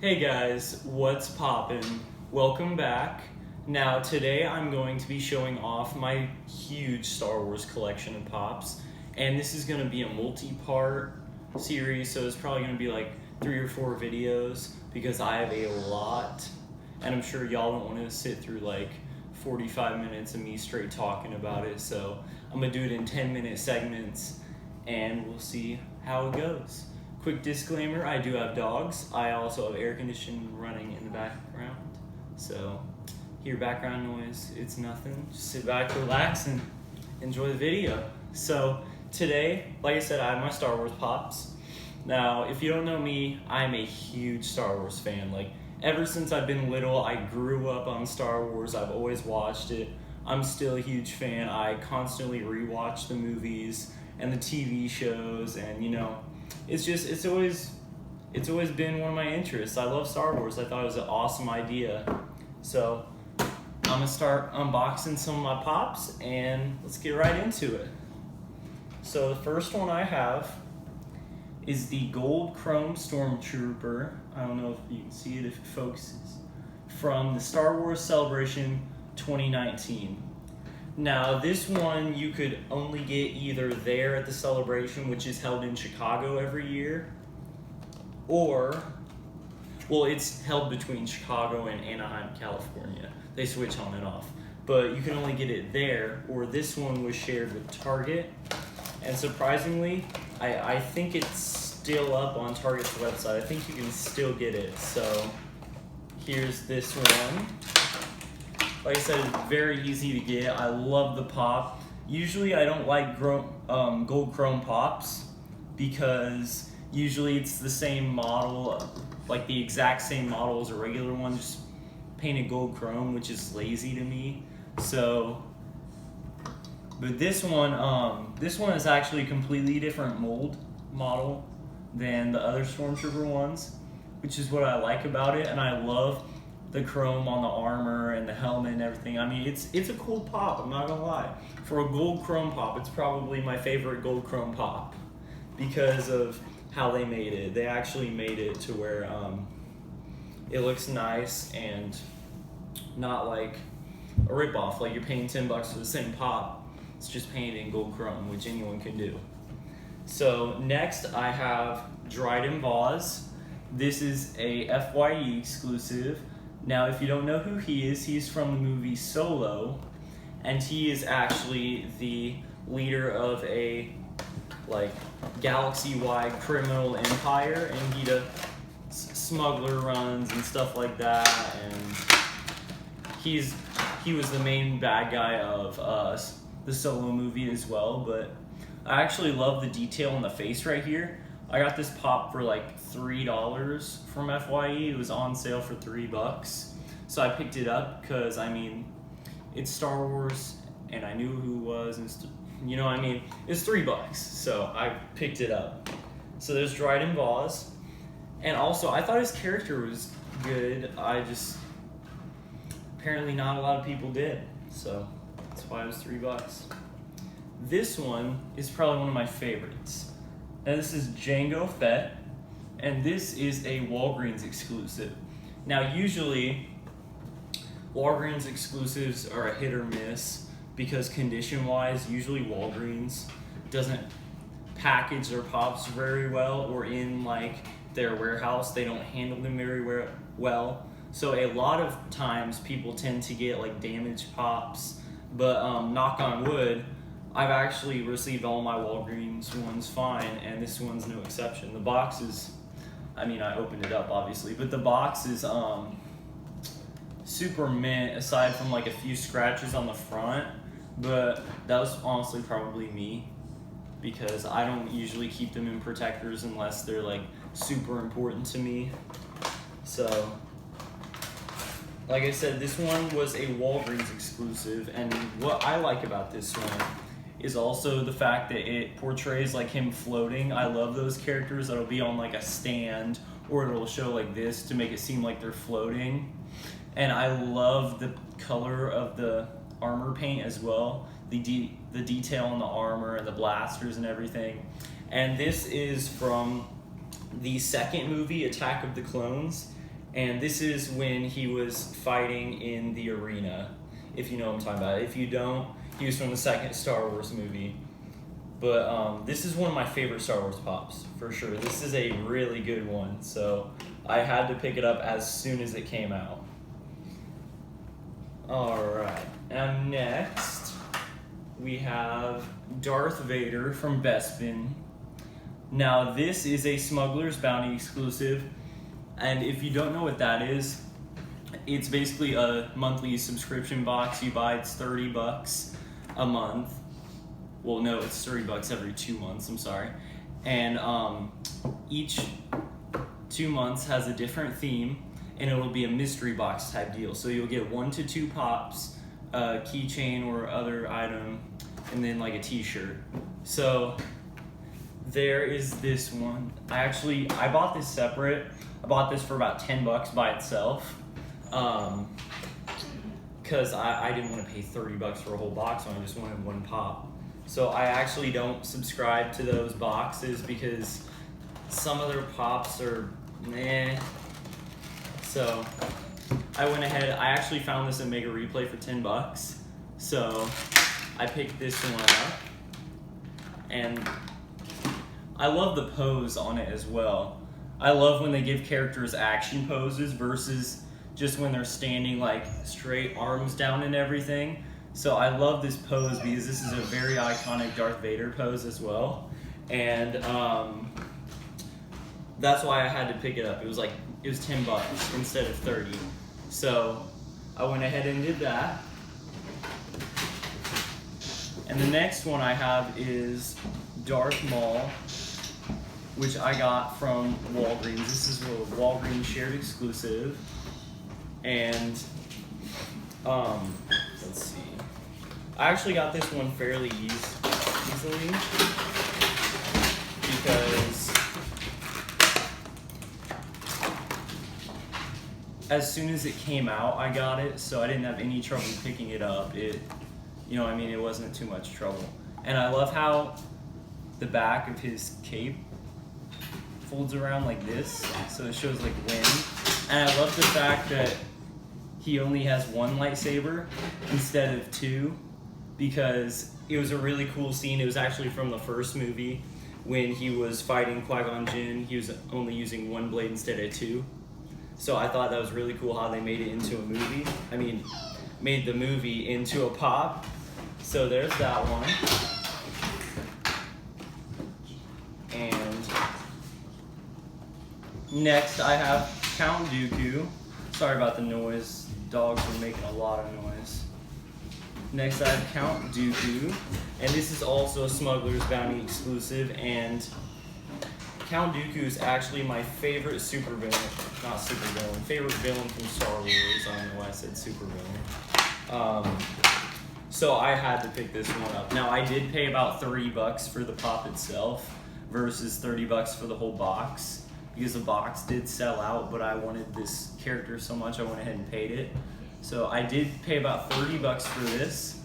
Hey guys, what's poppin'? Welcome back. Now today I'm going to be showing off my huge Star Wars collection of pops, and this is going to be a multi-part series, so it's probably going to be like 3 or 4 videos because I have a lot, and I'm sure y'all don't want to sit through like 45 minutes of me straight talking about it, so I'm going to do it in 10-minute segments and we'll see how it goes. Quick disclaimer, I do have dogs. I also have air conditioning running in the background. So, hear background noise, it's nothing. Just sit back, relax, and enjoy the video. So, today, like I said, I have my Star Wars pops. Now, if you don't know me, I'm a huge Star Wars fan. Like, ever since I've been little, I grew up on Star Wars. I've always watched it. I'm still a huge fan. I constantly rewatch the movies and the TV shows, and you know, it's always been one of my interests. I love Star Wars. I thought it was an awesome idea. So I'm gonna start unboxing some of my pops and let's get right into it. So the first one I have is the gold chrome Stormtrooper. I don't know if you can see it if it focuses. From the Star Wars Celebration 2019. Now, this one you could only get either there at the celebration, which is held in Chicago every year, or, well, it's held between Chicago and Anaheim, California. They switch on and off. But you can only get it there, or this one was shared with Target. And surprisingly, I think it's still up on Target's website. I think you can still get it. So, here's this one. Like I said, it's very easy to get. I love the pop. Usually I don't like gold chrome pops because usually it's the same model, like the exact same model as a regular one, just painted gold chrome, which is lazy to me. So, but this one is actually a completely different model than the other Stormtrooper ones, which is what I like about it, and I love the chrome on the armor and the helmet and everything. I mean, it's a cool pop, I'm not gonna lie. For a gold chrome pop, it's probably my favorite gold chrome pop because of how they made it. They actually made it to where it looks nice and not like a ripoff, like you're paying $10 for the same pop. It's just painted in gold chrome, which anyone can do. So next I have dried Emboss. This is a FYE exclusive. Now, if you don't know who he is, he's from the movie Solo, and he is actually the leader of a galaxy-wide criminal empire, and he does smuggler runs and stuff like that. And he was the main bad guy of the Solo movie as well. But I actually love the detail on the face right here. I got this pop for like $3 from FYE. It was on sale for $3. So I picked it up because, I mean, it's Star Wars and I knew who it was, and you know what I mean? It's $3, so I picked it up. So there's dried Emboss. And also, I thought his character was good. Apparently not a lot of people did. So that's why it was $3. This one is probably one of my favorites. Now this is Jango Fett, and this is a Walgreens exclusive. Now usually, Walgreens exclusives are a hit or miss because condition-wise, usually Walgreens doesn't package their pops very well, or in like their warehouse, they don't handle them very well. So a lot of times people tend to get like damaged pops, but knock on wood, I've actually received all my Walgreens ones fine, and this one's no exception. The box is, I mean, I opened it up obviously, but the box is super mint aside from like a few scratches on the front, but that was honestly probably me because I don't usually keep them in protectors unless they're like super important to me. So, like I said, this one was a Walgreens exclusive, and what I like about this one is also the fact that it portrays like him floating. I love those characters that'll be on like a stand, or it'll show like this to make it seem like they're floating. And I love the color of the armor paint as well, the detail on the armor and the blasters and everything. And this is from the second movie, Attack of the Clones, And this is when he was fighting in the arena, if you know what I'm talking about. If you don't, he was from the second Star Wars movie. But this is one of my favorite Star Wars pops, for sure. This is a really good one, so I had to pick it up as soon as it came out. Alright, and next we have Darth Vader from Bespin. Now this is a Smuggler's Bounty exclusive, and if you don't know what that is, it's basically a monthly subscription box you buy. It's $30 a month. Well, no, it's $30 every 2 months, I'm sorry. And each 2 months has a different theme, and it'll be a mystery box type deal. So you'll get 1 to 2 pops, a keychain or other item, and then like a t-shirt. So there is this one. I bought this separate. I bought this for about $10 by itself. Because I didn't want to pay $30 for a whole box, I just wanted 1 pop. So I actually don't subscribe to those boxes because some of their pops are meh. So I went ahead, I actually found this at Mega Replay for $10. So I picked this one up. And I love the pose on it as well. I love when they give characters action poses versus just when they're standing like straight, arms down and everything. So I love this pose because this is a very iconic Darth Vader pose as well. And that's why I had to pick it up. It was $10 instead of 30. So I went ahead and did that. And the next one I have is Darth Maul, which I got from Walgreens. This is a Walgreens shared exclusive. And let's see. I actually got this one fairly easily because as soon as it came out, I got it, so I didn't have any trouble picking it up. It wasn't too much trouble. And I love how the back of his cape folds around like this, so it shows like wind. And I love the fact that he only has 1 lightsaber instead of 2, because it was a really cool scene. It was actually from the first movie when he was fighting Qui-Gon Jinn. He was only using 1 blade instead of 2. So I thought that was really cool how they made it into a movie. Made the movie into a pop. So there's that one. And next I have Count Dooku. Sorry about the noise. Dogs are making a lot of noise. Next I have Count Dooku. And this is also a Smuggler's Bounty exclusive. And Count Dooku is actually my favorite favorite villain from Star Wars. I don't know why I said supervillain. So I had to pick this one up. Now I did pay about $30 for the pop itself versus $30 for the whole box, because the box did sell out, but I wanted this character so much I went ahead and paid it. So I did pay about $30 for this,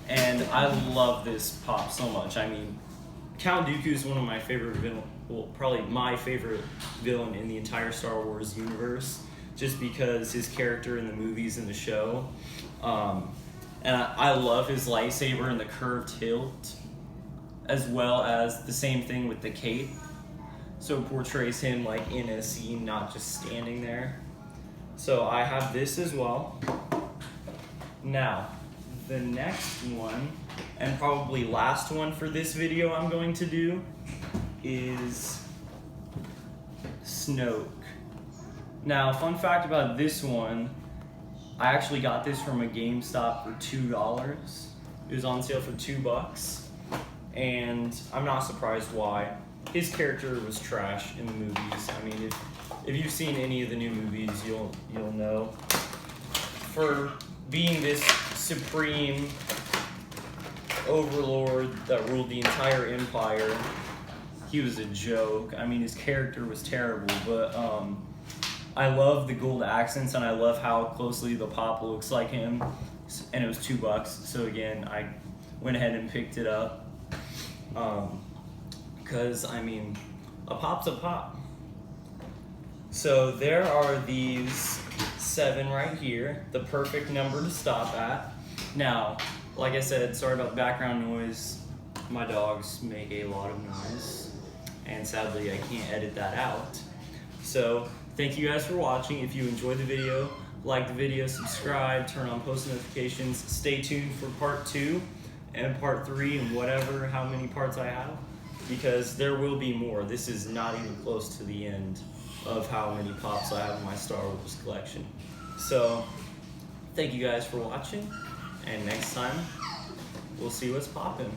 and I love this pop so much. Count Dooku is one of my favorite villains. Well, probably my favorite villain in the entire Star Wars universe, just because his character in the movies and the show. And I love his lightsaber and the curved hilt, as well as the same thing with the cape. So it portrays him like in a scene, not just standing there. So I have this as well. Now, the next one, and probably last one for this video I'm going to do, is Snoke. Now, fun fact about this one, I actually got this from a GameStop for $2. It was on sale for $2, and I'm not surprised why. His character was trash in the movies. If you've seen any of the new movies, you'll know. For being this supreme overlord that ruled the entire empire, he was a joke. His character was terrible, but I love the gold accents, and I love how closely the pop looks like him. And it was $2, so again, I went ahead and picked it up. Because, a pop's a pop. So there are these 7 right here, the perfect number to stop at. Now, like I said, sorry about the background noise. My dogs make a lot of noise, and sadly I can't edit that out. So thank you guys for watching. If you enjoyed the video, like the video, subscribe, turn on post notifications. Stay tuned for part 2 and part 3 and whatever, how many parts I have, because there will be more. This is not even close to the end of how many pops I have in my Star Wars collection. So thank you guys for watching, and next time we'll see what's popping.